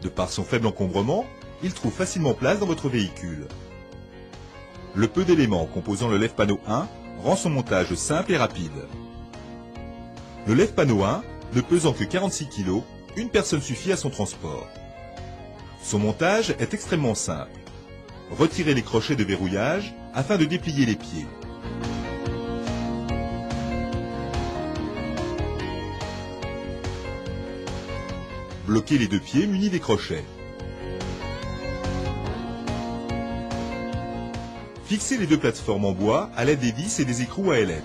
De par son faible encombrement, il trouve facilement place dans votre véhicule. Le peu d'éléments composant le lève-panneau 1 rend son montage simple et rapide. Le lève-panneau 1, ne pesant que 46 kg, une personne suffit à son transport. Son montage est extrêmement simple. Retirez les crochets de verrouillage afin de déplier les pieds. Bloquez les deux pieds munis des crochets. Fixez les deux plateformes en bois à l'aide des vis et des écrous à ailettes.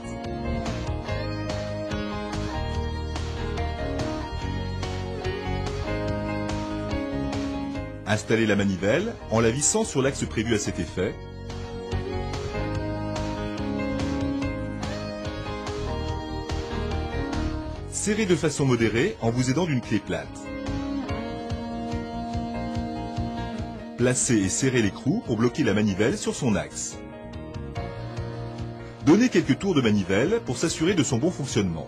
Installez la manivelle en la vissant sur l'axe prévu à cet effet. Serrez de façon modérée en vous aidant d'une clé plate. Placez et serrez l'écrou pour bloquer la manivelle sur son axe. Donnez quelques tours de manivelle pour s'assurer de son bon fonctionnement.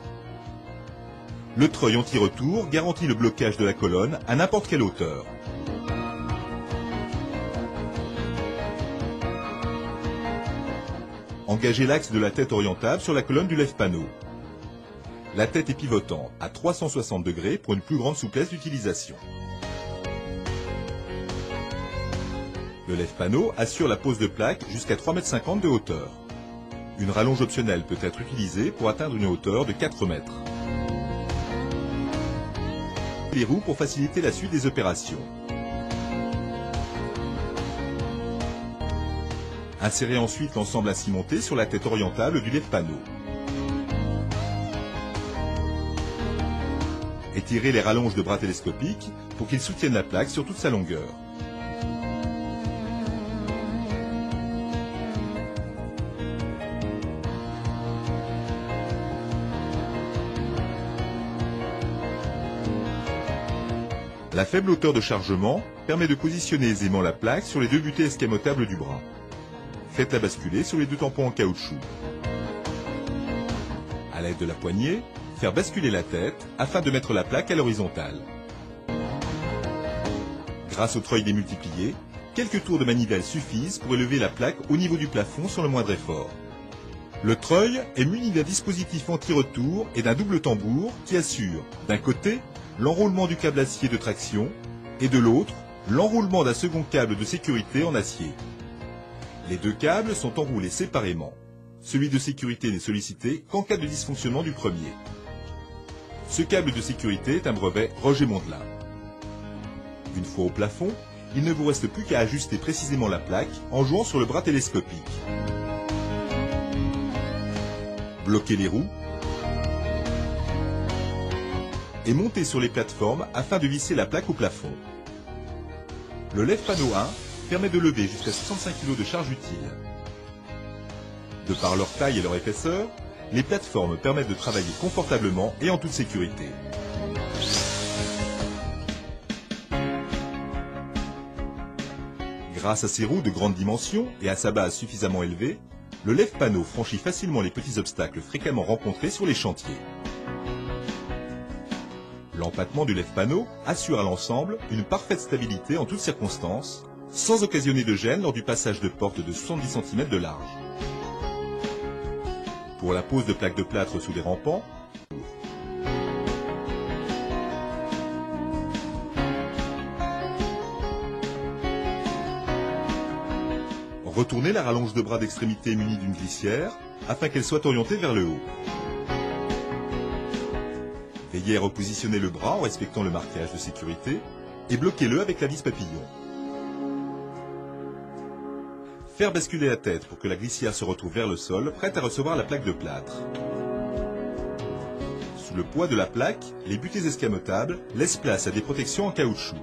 Le treuil anti-retour garantit le blocage de la colonne à n'importe quelle hauteur. Engagez l'axe de la tête orientable sur la colonne du lève-panneau. La tête est pivotante à 360 degrés pour une plus grande souplesse d'utilisation. Le lève-panneau assure la pose de plaque jusqu'à 3,50 m de hauteur. Une rallonge optionnelle peut être utilisée pour atteindre une hauteur de 4 mètres. Les roues pour faciliter la suite des opérations. Insérez ensuite l'ensemble acimenté sur la tête orientable du lève-panneau. Étirez les rallonges de bras télescopiques pour qu'ils soutiennent la plaque sur toute sa longueur. La faible hauteur de chargement permet de positionner aisément la plaque sur les deux butées escamotables du bras. Faites-la basculer sur les deux tampons en caoutchouc. À l'aide de la poignée, faire basculer la tête afin de mettre la plaque à l'horizontale. Grâce au treuil démultiplié, quelques tours de manivelle suffisent pour élever la plaque au niveau du plafond sans le moindre effort. Le treuil est muni d'un dispositif anti-retour et d'un double tambour qui assure, d'un côté, l'enroulement du câble acier de traction et de l'autre, l'enroulement d'un second câble de sécurité en acier. Les deux câbles sont enroulés séparément. Celui de sécurité n'est sollicité qu'en cas de dysfonctionnement du premier. Ce câble de sécurité est un brevet Roger Mondelin. Une fois au plafond, il ne vous reste plus qu'à ajuster précisément la plaque en jouant sur le bras télescopique. Bloquez les roues et montez sur les plateformes afin de visser la plaque au plafond. Le lève-panneau 1 permet de lever jusqu'à 65 kg de charge utile. De par leur taille et leur épaisseur, les plateformes permettent de travailler confortablement et en toute sécurité. Grâce à ses roues de grande dimension et à sa base suffisamment élevée, le lève-panneau franchit facilement les petits obstacles fréquemment rencontrés sur les chantiers. L'empattement du lève-panneau assure à l'ensemble une parfaite stabilité en toutes circonstances, sans occasionner de gêne lors du passage de porte de 70 cm de large. Pour la pose de plaques de plâtre sous les rampants, retournez la rallonge de bras d'extrémité munie d'une glissière afin qu'elle soit orientée vers le haut. Veillez à repositionner le bras en respectant le marquage de sécurité et bloquez-le avec la vis papillon. Faire basculer la tête pour que la glissière se retrouve vers le sol, prête à recevoir la plaque de plâtre. Sous le poids de la plaque, les butées escamotables laissent place à des protections en caoutchouc.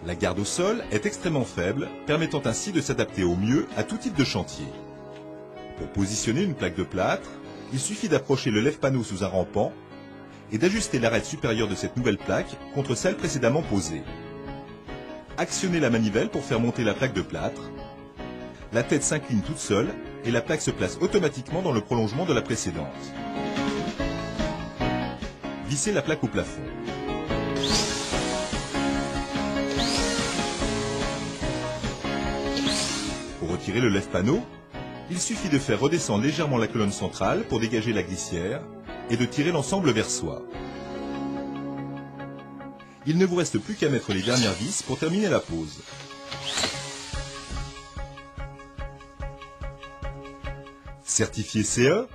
La garde au sol est extrêmement faible, permettant ainsi de s'adapter au mieux à tout type de chantier. Pour positionner une plaque de plâtre, il suffit d'approcher le lève-panneau sous un rampant et d'ajuster l'arête supérieure de cette nouvelle plaque contre celle précédemment posée. Actionnez la manivelle pour faire monter la plaque de plâtre. La tête s'incline toute seule et la plaque se place automatiquement dans le prolongement de la précédente. Vissez la plaque au plafond. retirer le lève-panneau, il suffit de faire redescendre légèrement la colonne centrale pour dégager la glissière et de tirer l'ensemble vers soi. Il ne vous reste plus qu'à mettre les dernières vis pour terminer la pose. Certifié CE,